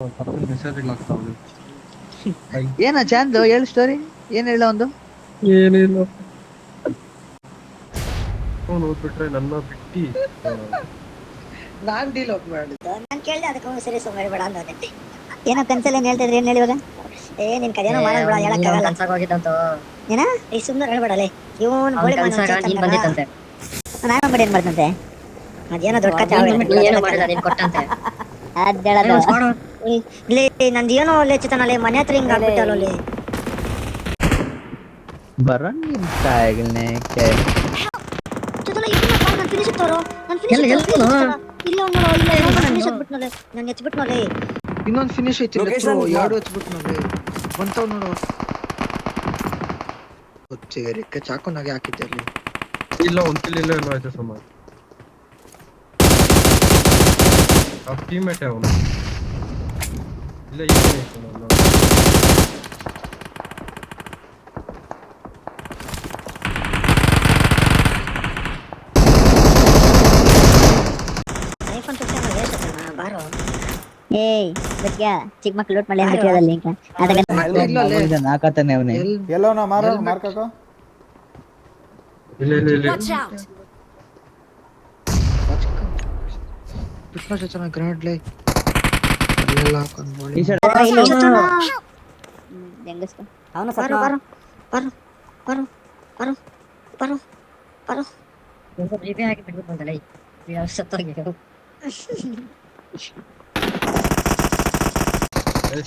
Message ಆಗ್ತಾವೆ. ಏನ ಚಂದ ಹೇಳು ಸ್ಟೋರಿ ಏನ್ ಹೇಳ ಒಂದು ಏನಿಲ್ಲ ಫೋನ್ ಓದ್ಬಿಟ್ರೆ ನನ್ನ ಬಿಟ್ಟಿ ನಾನ್ ಡೀಲ್ ಹೋಗ್ ಮಾಡಿದ್ದೆ ನಾನು ಕೇಳಿದೆ ಅದಕ್ಕೆ ಸರಿ ಸುಮ್ಮನೆ ಬೇಡ ಅಂದೆ. ಏನೋ ಕನ್ಸಲ್ಲಿ ಏನ್ ಹೇಳ್ತಿದ್ರಿ ಏನ್ ಹೇಳಿ ಇವಾಗ ನಿನ್ ಕದೇನೋ ಮಾಡೋದ್ ಬೇಡ ಹೇಳಕ್ಕಾಗಲ್ಲ. ಕನ್ಸಾಗ ಹೋಗಿದ್ದಂತ ಏನ ಈ ಸುಮ್ಮನೆ ಹೇಳ್ಬೇಡಲೆ ಇವನ್ ಗೋಳಿ ಕನ್ಸಾಗ ನೀನ್ ಬಂದಿತ್ತಂತೆ. ನಾನು ಮಾಡಿ ಏನ್ ಮಾಡ್ತಂತೆ ಅದೇನೋ ದೊಡ್ಡ ಕಥೆ ಏನು ಮಾಡಿಲ್ಲ ನೀನ್ ಕೊಟ್ಟಂತೆ. ಅದೇಳದು ಇಲ್ಲಿ ನಂದು ಏನೋ ಒಳ್ಳೆ ಚಿತನಲ್ಲಿ ಮನೆ ಹತ್ರ ಹಿಂಗ ಆಗ್ಬಿಟ್ಟಲ್ಲ ಅಲ್ಲಿ ಬರಂಗಿಲ್ನೆ ಫಿನಿಶ್ ಇತ್ತವರು ನಾನು ಇಲ್ಲ ಫಿನಿಶ್ ಆಗ್ಬಿಟ್ನಲೆ ನಾನು ಎಚ್ಬಿಟ್ನಲೆ ಇನ್ನೊಂದು ಫಿನಿಶ್ ಐತಿ ಎರಡು ಹಚ್ಬಿಟ್ನಲೆ ಬಂತವ್ ನೋಡು ಹೊಚ್ಚೇರಿಕೆ ಚಾಕುನಾಗೆ ಹಾಕಿದ್ದೆ ಅಲ್ಲಿ ಇಲ್ಲ ಒಂದು ಕಿಲ್ ಇಲ್ಲ ಏನೋ ಆಯ್ತು ಸುಮಾರು ಆ ಟೀಮ್ಮೇಟ್ ಅವನು ಇಲ್ಲ ಈಗ ಏಯ್ ಗೊತ್ತ್ಯಾ ಚಿಕ್ಕ ಮಕ್ಳು ಲೂಟ್ ಮಾಡಿ ಬಿಟ್ಟಿರೋದಲ್ಲಿ ನಾಕತಾನೆ ಅವನೇ ಎಲ್ಲೋನ ಮಾರ್ಕಾಕೋ ಇಲ್ಲ ಚೆನ್ನಾಗಿ ಗ್ರಾಂಡ್ಲೇ ಅಲ್ಲೆಲ್ಲ ಹಾಕೊಂಡು ಅವನು ಬರು ಬರು ಬರು ಬರು ಬರು ಬರು ಬರು ರಿವ್ಯೂ ಹಾಕಿ ಬಿಟ್ಬಿಟ್ಟು ಬಂದಲ್ಲ ಈಗ ಸತ್ತೋಗಿ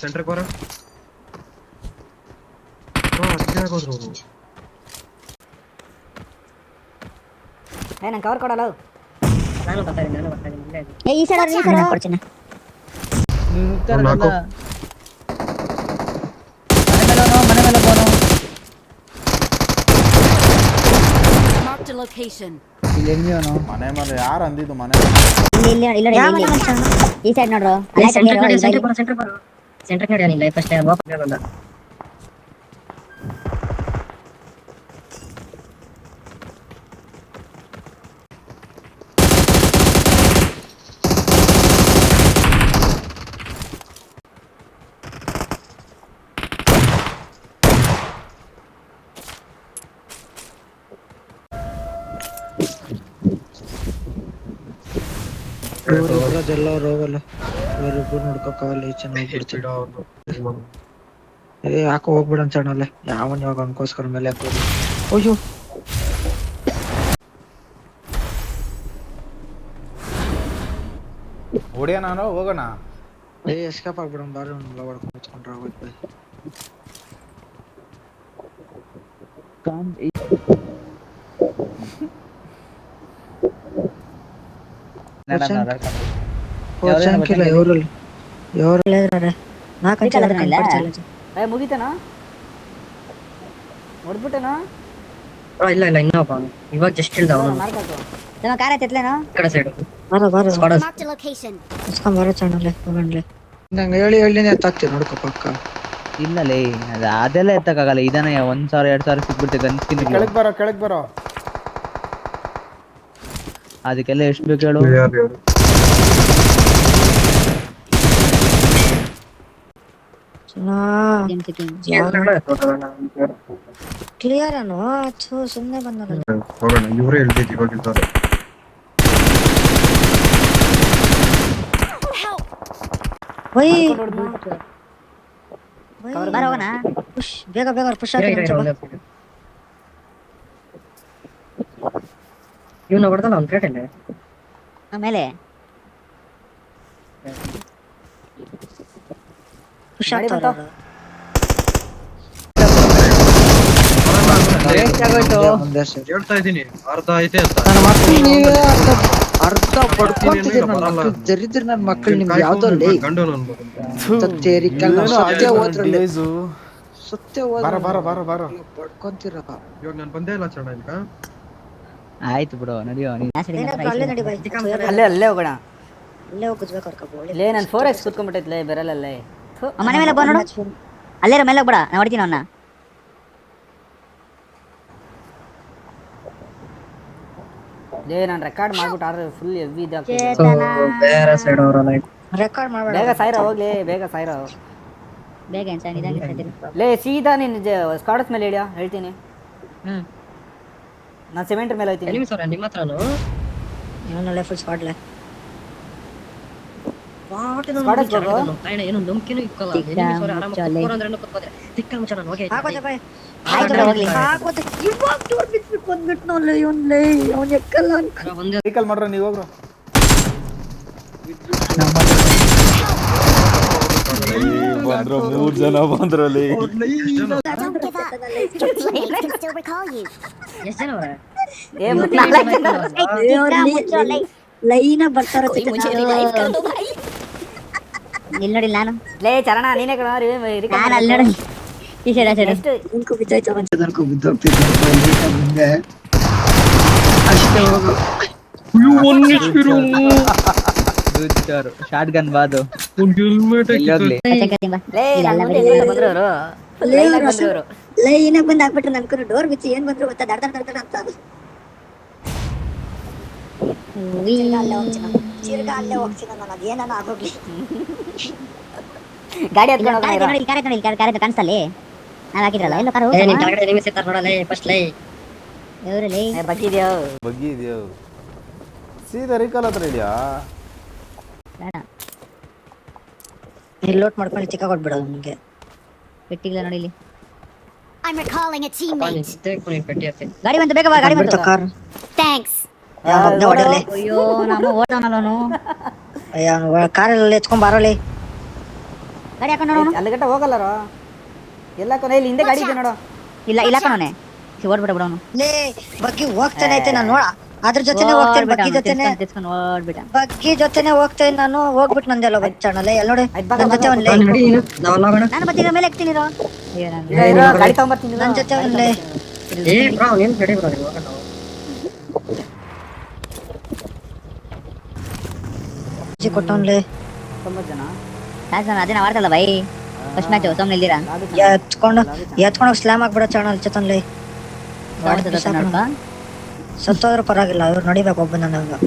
ಸೆಂಟರ್ ಬರ ಹೋದ್ರು ನಂಗೆ ಕವರ್ ಕೊಡಲ್ಲ ನಾನು ಬರ್ತಾ ಇದ್ದೀನಿ ಈ ಸೈಡ್ ಕೊಡ್ತೀನಿ ಮನೆ ಮೇಲೆ ಬೋನು ಇಲ್ಲಿ ಎನ್ನಿವನು ಮನೆ ಮೇಲೆ ಯಾರು ಅಂದಿದ್ದು ಮನೆ ಈ ಸೈಡ್ ನೋಡ್ರು ಸೆಂಟರ್ ನೋಡಿ ಏನಿಲ್ಲ ಫಸ್ಟ್ ಓಪನ್ ಬಂದ ಎಲ್ಲರೂ ಹೋಗಲ್ಲ ಇವರಿಬ್ಬರು ನೋಡ್ಕೋಕಾಗಲ್ಲ ಈ ಚೆನ್ನಾಗಿ ಯಾಕೋ ಹೋಗ್ಬಿಡ ಅನ್ಸಣ್ಣಲ್ಲೇ ಯಾವನ್ ಇವಾಗ ಅನ್ಕೋಸ್ಕರ ಮೇಲೆ ಹಾಕೋದು ಅಯ್ಯೋ ಹೊಡಿಯ ನಾನು ಹೋಗೋಣ ಎಸ್ಕೇಪ್ ಆಗ್ಬಿಡೋಣ ಬಾರಿ ಹೊಡ್ಕೊಂಡು ಮುಚ್ಕೊಂಡ್ರೆ ಆಗೋಯ್ತು ಮುಗಿತನಾ ಹೊಡ್ಬಿಟ್ಟನಾ ಇಲ್ಲ ಇನ್ನೊಬ್ಬ ಇವಾಗ ಜಸ್ಟ್ ಇಲ್ದ ಅವನು ಕಾರ ಎತ್ತಲೇನೋ ಕಡೆ ಸೈಡ್ ನಂಗೆ ಹೇಳಿ ಎತ್ತಾಗ್ತೀವಿ ನೋಡ್ಕೊ ಪಕ್ಕ ಇಲ್ಲಲೇ ಅದೆಲ್ಲ ಎತ್ತಕ್ಕಾಗಲ್ಲ ಇದನ್ನ 1,000 2,000 ಸಿಕ್ಬಿಡುತ್ತೆ ಗನ್ಸ್ಕಿನ್ ಕೆಳಗ್ ಬರೋ ಅದಕ್ಕೆಲ್ಲ ಎಷ್ಟು ಬೇಕು ಹೇಳು ಕ್ಲಿಯರ್ ಅನು ಸುಮ್ಮನೆ ಬಂದಲ್ಲ ಹೋಗೋಣ ಇವರೇ ಹೇಳ್ತಿದ್ವಿ ಹೋಗಿದ್ದಾರೆ ಬರೋಣ ಪುಷ್ ಬೇಗ ಪುಷ್ ಇವನು ಹೊಡೆದಲ್ಲ ಒಂದು ಕ್ರೇಟ್ ಅಲ್ಲೇ ಆಮೇಲೆ ಪುಷ್ ಆಗ್ತಾರ ಹೇಳ್ತಾ ಇದೀನಿ ಅರ್ಧ ಐತೆ ಅಂತ ಅರ್ಧ ಪಡ್ಕೊಂತಿದ್ದೀರಿ ನನ್ನ ಮಕ್ಕಳು ದರಿದ್ರ ನನ್ನ ಮಕ್ಕಳು ನಿಮ್ಗೆ ಯಾವ್ದೋ ಗಂಡು ಸತ್ಯ ಪಡ್ಕೊಂತೀರ ಇವಾಗ ನಾನು ಬಂದೇ ಇಲ್ಲ ಚಣ್ಣ ಈಗ ಆಯ್ತು ಬಿಡು ನಡಿಯೋ ಅಲ್ಲೇ ಹೋಗೋಣ ಅಲ್ಲೇ ಹೋಗಿ ಕುಜ್ಬೇಕು ಲೇ ನಾನು 4x ಕುತ್ಕೊಂಡ್ಬಿಟ್ಟೈತ್ಲೇ ಬೆರಳಲ್ಲೇ ಮನೆ ಮೇಲೆ ಬಾ ನೋಡು ಅಲ್ಲೇ ಮೇಲೆ ಹೋಗ್ಬೇಡ ನಾನು ಹೊಡಿತೀನಿ ಅವನ್ನ ಲೇ ನಾನು ರೆಕಾರ್ಡ್ ಮಾಡ್ಬಿಟ್ಟು ಆದ್ರೆ ಫುಲ್ ಹೆವಿ ಇದಾಗ್ತದೆ ಬೇರೆ ಸೈಡ್ ಅವರಲ್ಲ ರೆಕಾರ್ಡ್ ಮಾಡಬೇಡ ಬೇಗ ಸಾಯ್ರ ಹೋಗ್ಲಿ ಬೇಗ ಸಾಯ್ರ ಬೇಗ ಏನು ಸರ್ ಇದಾಗಿ ಲೇ ಸೀದಾ ನೀನು ಸ್ಕಾಡಸ್ ಮೇಲೆ ಹಿಡಿಯೋ ಹೇಳ್ತೀನಿ ನಾನು ಸಿಮೆಂಟ್ ಮೇಲೆ ಹೋಗ್ತೀನಿ ಎನಿಮಿ ಸರ್ ನಿಮ್ಮ ಹತ್ರನು ಇವನಲ್ಲೇ ಫುಲ್ ಸ್ಪಾಟ್ಲೆ ಏನು ನಂಬಿಕೆನೂ ಇಕ್ಕಲ್ಲ ಎನಿಮಿ ಸರ್ ಆರಾಮ ಕೂತ್ಕೊಂಡು ಅಂದ್ರೆ ಕೂತ್ಕೋದ್ರೆ ತಿಕ್ಕ ಮುಚ್ಚ ನಾನು ಹೋಗಿ ಹಾಕೋದೆ ಬೈ ಆಯ್ತು ಹೋಗ್ಲಿ ಹಾಕೋದೆ ಇವಾಗ ಡೋರ್ ಬಿಟ್ಬಿಟ್ಟು ಬಂದ್ಬಿಟ್ಟು ನೋಡ್ಲೆ ಇವನ್ಲೇ ಅವನು ಎಕ್ಕಲ್ಲ ಒಂದೇ ವೆಹಿಕಲ್ ಮಾಡ್ರ ನೀವು ಹೋಗ್ರು ಬಂದ್ರು 3 ಜನ ಬಂದ್ರಲ್ಲಿ ಎಷ್ಟು ಜನ ಅವರೇ ಲೈನ ಬರ್ತಾರ ಇಲ್ಲಿ ನೋಡಿ ನಾನು ಲೇ ಚರಣ ನೀನೇ ಕಣ ನಾನು ಅಲ್ಲಿ ನೋಡಿ ಈ ಸೈಡ್ ಎಷ್ಟು ಉಂಕು ಬಿದ್ದೋಯ್ತು ಮುಂದೆ ಅಷ್ಟೇ ಹೋಗು ಶಾರ್ಟ್ ಗನ್ ಬಾದು ಎಲ್ಲೋಗ್ಲಿ ಲೇ ನನ್ನ ಮುಂದೆ ಏನಿಲ್ಲ ಬಂದ್ರು ಅವರು ಲೈನಾಗಿ ಬಂದ್ರು ಅವರು ಲೈನಾಗ ಬಂದು ಹಾಕ್ಬಿಟ್ರು ನನ್ಕೊಂಡು ಡೋರ್ ಬಿಚ್ಚಿ ಏನ್ ಬಂದ್ರು ಗೊತ್ತಾ ದಡ ದಡ ದಡ ಅಂತ ಚಿರ್ಗಾ ಅಲ್ಲೇ ಹೋಗ್ತೀನಿ ನಾನು ಅದೇನೋ ಆಗೋಗ್ಲಿ ಗಾಡಿ ಹತ್ಕೊಂಡು ಹೋಗೋಣ ಇರು. ಇಲ್ಲಿ ಕಾರ್ಯ ಕಾಣಿಸ್ತಲ್ಲಿ ನಾವ್ ಹಾಕಿದ್ರಲ್ಲ ಎಲ್ಲ ಕಾರ್ ಏ ನಿನ್ ಕೆಳಗಡೆ ಎನಿಮಿ ಸಿಗ್ತಾರ ನೋಡಲೇ ಫಸ್ಟ್ ಲೇ ಇವರಲ್ಲಿ ಏ, ಬಗ್ಗಿದ್ಯೋ ಬಗ್ಗಿ ಇದೆಯೋ ಸೀದಾ ರಿಕಾಲ್ ಹತ್ರ ಇದೆಯಾ ಬೇಡ ಇಲ್ಲಿ ಲೋಟ್ ಮಾಡ್ಕೊಂಡು ಚಿಕ್ಕ ಕೊಟ್ಬಿಡೋದು ನಿಮಗೆ ಪೆಟ್ಟಿಗಿಲ್ಲ ನೋಡಿ ಇಲ್ಲಿ I'm recalling a teammate. ಪೆಟ್ಟಿ ಹತ್ತಿ ಗಾಡಿ ಬಂತು ಬೇಗ ಬಾ ಗಾಡಿ ಬಂತು ಕಾರ್ Thanks. ಹೊಡೆಯಲೇ ಅಯ್ಯೋ ನಾನು ಓಡ್ತಾನಲ್ಲವನು ಅಯ್ಯ ಕಾರಲ್ಲಿ ಎತ್ಕೊಂಡ್ ಬಾರೋಲಿ ಗಾಡಿ ಹಾಕೊಂಡು ನೋಡೋನು ಅಲ್ಲಿ ಗಟ್ಟ ಹೋಗಲ್ಲಾರೋ ಎಲ್ಲ ಕೊನೆ ಇಲ್ಲಿ ಹಿಂದೆ ಗಾಡಿ ಇದೆ ನೋಡು ಇಲ್ಲ ಕಣೋನೆ ಓಡ್ಬಿಡ ಬಿಡವನು ಲೇ ಬಗ್ಗಿ ಹೋಗ್ತಾನೆ ಐತೆ ನಾನು ನೋಡ ಅದ್ರ ಜೊತೆನೆ ಹೋಗ್ತೇನೆ ಬಗ್ಗಿ ಜೊತೆನೆ ತಿರ್ಸ್ಕೊಂಡು ಓಡ್ಬಿಟ್ಟ ಬಗ್ಗಿ ಜೊತೆನೆ ಹೋಗ್ತೇನೆ ನಾನು ಹೋಗ್ಬಿಟ್ಟು ನಂದೆಲ್ಲ ಬಚ್ಚಾಣಲ್ಲ ಎಲ್ಲ ನೋಡಿ ಆಯ್ತ್ ಬಾ, ನನ್ನ ಬಾ, ಜೊತೆ ಬಾ, ಒಂದ್ಲೇ ನಾನು ಬತ್ತೀಗ ಮೇಲೆ ಹಾಕ್ತೀನಿ ಇರೋ ಅಯ್ಯೋ ನಾನು ಇರೋ, ಇರೋ, ಗಾಡಿ ತಗೊಂಬರ್ತೀನಿ ನನ್ನ ಜೊತೆ ಒಂದ್ಲೇ ಕೊಟ್ಟವನ್ಲೇ 90 ಜನ ಅದೇ ನಾವು ಆಡ್ತಲ್ಲ ಬೈ ಫಸ್ಟ್ ಮ್ಯಾಚ್ ಸುಮ್ಮನೆ ಇಲ್ಲಿರಾ ಎತ್ಕೊಂಡೋಗಿ ಸ್ಲಾಮ್ ಆಗ್ಬಿಡ ಚಾಣಲ್ ಜೊತನ್ಲೇ ನೋಡ್ಪ ಸತ್ತೋದ್ರೂ ಪರವಾಗಿಲ್ಲ ಅವ್ರು ನೋಡಿಬೇಕು ಒಬ್ಬ ನನಗ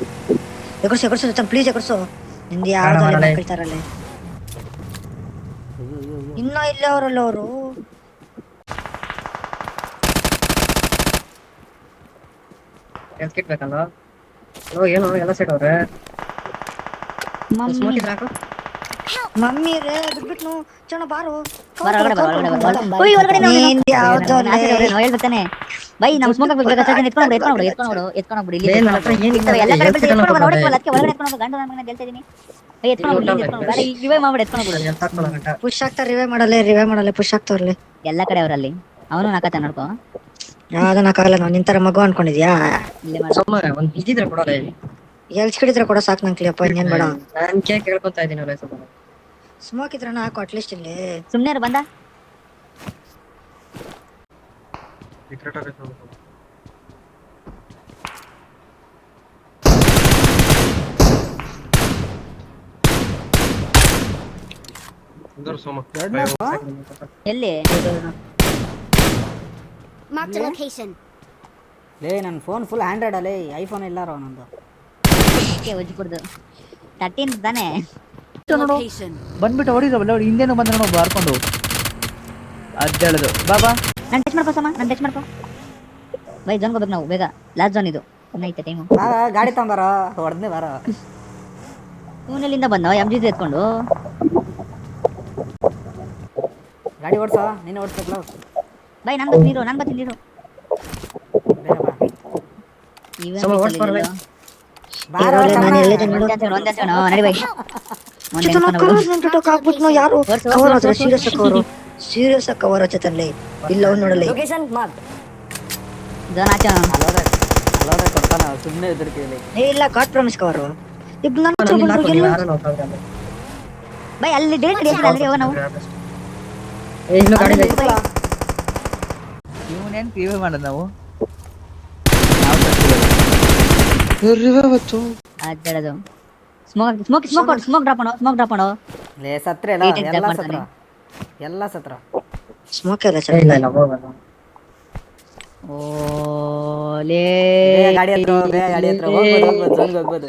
ಎಗರ್ಸು ಪ್ಲೀಸ್ ಎಗರ್ಸು ನಿಂದು ಯಾವ್ದು ಕೇಳ್ತಾರಲ್ಲೇ ಇನ್ನ ಇಲ್ಲೇ ಅವರಲ್ಲ ಅವರು ಎಲ್ಕಿಟ್ಬೇಕಲ್ಲ ಏನೋ ಎಲ್ಲ ಸೆಟ್ ಅವ್ರೆ ಮಮ್ಮಿ ರೇ ಬಿಟ್ಬಿಟ್ನು ಚಣ ಬಾರು ಹೇಳ್ತಾನೆ ಬೈ ನಮ್ ಸ್ಮೋಕ್ ಎತ್ಕೊಂಡ್ಬಿಡಿ ಎಲ್ಲ ಕಡೆ ಒಳಗಡೆ ಎತ್ಕೊಂಡು ಗಂಡು ನನ್ನ ಗೆಲ್ತಾ ಇದೀನಿ ರಿವೇ ಮಾಡ್ಬಿಡಿ ಎತ್ಕೊಂಡ್ಬಿಡು ಪುಷ್ ಆಗ್ತಾರ ರಿವೇ ಮಾಡಲ್ಲ ಪುಷ್ ಆಗ್ತಾವ್ರಲ್ಲಿ ಎಲ್ಲ ಕಡೆ ಅವರಲ್ಲಿ ಅವನು ನಾಕತ್ತ ನೋಡ್ಕೋ ಯಾವ್ದು ನಾಕಾಗಲ್ಲ ನಾವು ನಿಂತರ ಮಗು ಅನ್ಕೊಂಡಿದ್ಯಾ ಇಲ್ಲೇ ಮಾಡಿ ಇದ್ದಿದ್ರೆ ಕೊಡಲ್ಲ ಎಲ್ಸ್ಕಿಡಿದ್ರೆ ಕೂಡ ಸಾಕು ನಂಗೆ ಅಪ್ಪ ಇನ್ನೇನ್ ಬೇಡ ನಾನು ಕೇಳ್ಕೊತಾ ಇದೀನಿ ಸ್ಮೋಕ್ ಇದ್ರೆ ಹಾಕು ಅಟ್ಲೀಸ್ಟ್ ಇಲ್ಲಿ ಸುಮ್ನೆ ಬಂದ ಎಲ್ಲಿ Marked a location. ಲೇ ನನ್ನ ಫೋನ್ ಫುಲ್ ಹ್ಯಾಂಡ್ರೆಡ್ ಅಲ್ಲೇ ಐಫೋನ್ ಇಲ್ಲಾರೋ ನಂದು ಒಜ್ಜಿಕೊಡ್ದು 13 ತಾನೆ Location. ಬಂದ್ಬಿಟ್ಟು ಹೊಡಿದ್ರಲ್ಲ ಅವ್ರು ಹಿಂದೆನೂ ಬಂದ ನೋಡು ಬಾರ್ಕೊಂಡು ಅದ್ ಹೇಳುದು ಬಾಬಾ ನಾನು ಟಚ್ ಮಾಡ್ಕೋ ಸಮ ನಾನು ಟಚ್ ಮಾಡ್ಕೋ ಬೈ ಜೋನ್ ಹೋಗ್ಬೇಕು ನಾವು ಬೇಗ ಲಾಸ್ಟ್ ಜೋನ್ ಇದು ಇನ್ನೈತೆ ಟೈಮು ಬಾ ಗಾಡಿ ತಗೊಂಬಾರೋ ಹೊಡೆದ್ನೆ ಬಾರೋ ಇವನೆಲ್ಲಿಂದ ಬಂದವ MG ಎತ್ಕೊಂಡು ಗಾಡಿ ಓಡ್ಸೋ ನೀನು ಓಡಿಸ್ಬೇಕಲ್ಲ ಬೈ ನಾನು ಬರ್ತೀನಿ ನೀರು ಬೇಗ ಬಾ ನೀವೇ ಬಾರೋ ನಡಿ ಬೈ ಯಾರು ಸೀರಿಯಸ್ ಕವರ್ ಹಚ್ಚತಲ್ಲಿ ಇಲ್ಲ ಅವ್ನು ನೋಡಲಿ ಜೋನ್ ಆಚೆ ಅಲ್ಲೋದ್ರೆ ಕೊಡ್ತಾನ ಸುಮ್ಮನೆ ಎದುರ್ಕಿಲ್ಲಿ ಇಲ್ಲ ಗಾಡ್ ಪ್ರಾಮಿಸ್ ಕವರು ಬೈ ಅಲ್ಲಿ ಡೇಟ್ ಅಲ್ಲಿ ಹೋಗ ನಾವು ಇವನೇನ್ ಟಿವಿ ಮಾಡೋದು ನಾವು ಅದೇಳದು ಸ್ಮೋಕ್ ಡ್ರಾಪ್ ಮಾಡೋ ಲೇ ಸತ್ರೆ ಎಲ್ಲ Wait, ಎಲ್ಲ jump ಸತ್ರ ಎಲ್ಲ ಸತ್ರ ಸ್ಮೋಕ್ ಎಲ್ಲ ಓಲೇ ಗಾಡಿ ಹತ್ರ ಹೋಗ್ಬೋದು ಝೋನ್ಗೆ ಹೋಗ್ಬೋದು.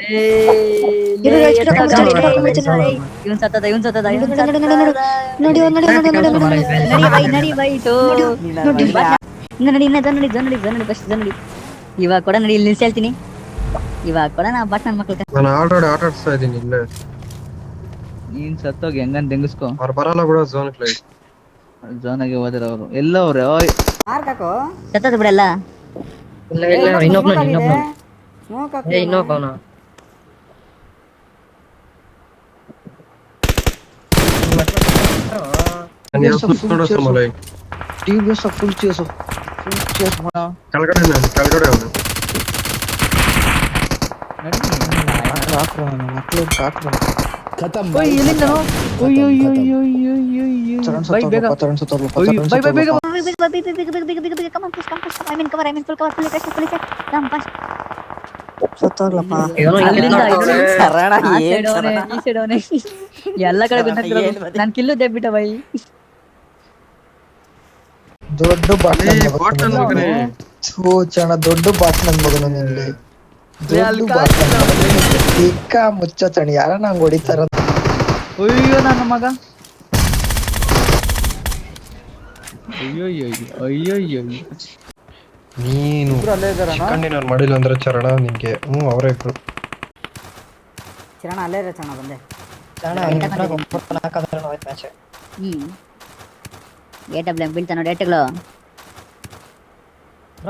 ಇರು, ಎಷ್ಟು ರೊಕ್ಕ ಮುಚ್ಚಾಡಿ, ಎಷ್ಟು ರೊಕ್ಕ ಮುಚ್ಚಾಡಿ. ಇವನ್ ಸತ್ತದ ಇವನ್ ಸತ್ತದ ನೋಡಿ, ಇವನ್ ನೋಡಿ, ನೋಡಿ, ನೋಡಿ, ನೋಡಿ, ನೋಡಿ, ನೋಡಿ, ನೋಡಿ, ನೋಡಿ, ನೋಡಿ. ನಡಿ ಬೈ ತೋ ಇನ್ನ ನಡಿ ಇನ್ನ ಜನ್ ನಡಿ ಫಸ್ಟ್ ಜನ್ ನಡಿ. ಇವಾಗ ಕೂಡ ನಡಿ ಇಲ್ಲಿ ನಿಲ್ಸಿ ಹೇಳ್ತೀನಿ. ಇವಾಗ ಕೂಡ ನಾ ಬಟ್ ನನ್ನ ಮಕ್ಳು ನಾನು ಆಲ್ರೆಡಿ ಆಟ ಆಡ್ಸ್ತಾ ಇದೀನಿ ಇಲ್ಲೇ. ನೀನ್ ಸತ್ತೋಗಿ ಹೆಂಗನ್ ತೆಂಗಿಸ್ಕೊ. ಅವ್ರು ಬರಲ್ಲ ಬಿಡೋ ಝೋನ್ ಕ್ಲೈ. ಜೋನಾಗೆ ಹೋದ್ರ ಅವರು ಎಲ್ಲವ್ರೆ. ಮಾರ್ಕಾಕೋ ಸತ್ತದ ಬಿಡಲ್ಲ. ಸ್ಮೋಕ್ ಟಿವಿಎಸ್ ಫುಲ್ ಚೇಸ್ ಮಾಡ. ಕೆಳಗಡೆ ಅವನು ಸತ್ತೋಗ್ಲಪ್ಪ. ಎಲ್ಲ ಕಡೆ ನಾನ್ ಕಿಲ್ಲು ದೇಬ್ಬಿಟ್ಟ ಬೈ. ದೊಡ್ಡ ಬಾಟ್ ಬಾಟ್ ನನ್ ಮಗನೇ. ಚಣ ದೊಡ್ಡ ಬಾಟ್ ನನ್ ಮಗನು ನಿಲ್ಲಿ. ದೊಡ್ಡ ಬಾಟ್ ಚಿಕ್ಕ ಮುಚ್ಚ ಚಣ ಯಾರ ನಂಗೆ ಹೊಡಿತಾರ. ಅಯ್ಯೋ ನನ್ನ ಮಗ. ಅಯ್ಯೋ ನೀನು ಅಲ್ಲೇ ಇದಾರಣ. ಚಿಕ್ಕಣ್ಣಿನವ್ರು ಮಾಡಿಲ್ಲ ಅಂದ್ರೆ ಚರಣ ನಿನ್ಗೆ. ಅವರೇ ಇಬ್ರು. ಚರಣ ಅಲ್ಲೇ ಇರೋ ಚರಣ ಬಂದೆ. AW ಬೀಳ್ತಾ ನೋಡಿ ಏಟಗಳು.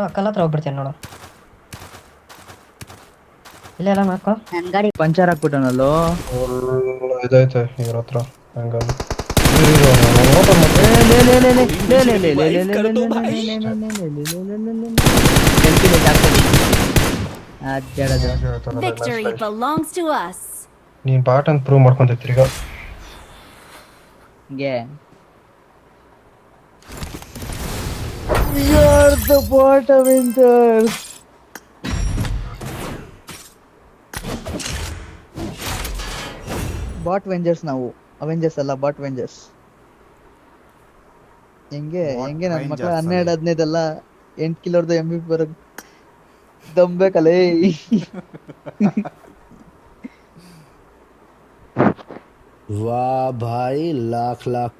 ಅಕ್ಕಲ್ಲ ಹತ್ರ ಹೋಗ್ಬಿಡ್ತೇನೆ ನೋಡು. ಇಲ್ಲ ನಾಕೋ ನನ್ ಗಾಡಿ ಪಂಚರ್ ಹಾಕ್ಬಿಟ್ಟನಲ್ಲೋ. ಇದೈತೆ ಇವ್ರ ಹತ್ರ ಹಂಗಲ್ಲ. Victory belongs to us. ನೀನ್ ಬಾಟ್ ಅಂತ ಪ್ರೂವ್ ಮಾಡ್ಕೊಂತೈತ್ರಿ ಈಗ. ಹಿಂಗೆ ಬಾಟ್ ವೆಂಜರ್ಸ್ ನಾವು ಅವೆಂಜರ್ಸ್ ಅಲ್ಲ ಬಾಟ್ ವೆಂಜರ್ಸ್. ಹೆಂಗೆ ನನ್ನ ಮಕ್ಕಳು 12-15 ಅಲ್ಲ 8 ಕಿಲೋರ್ದು MVP ಬರೋದು ದಮ್ಬೇಕಲೇ. वाह भाई लाख लाख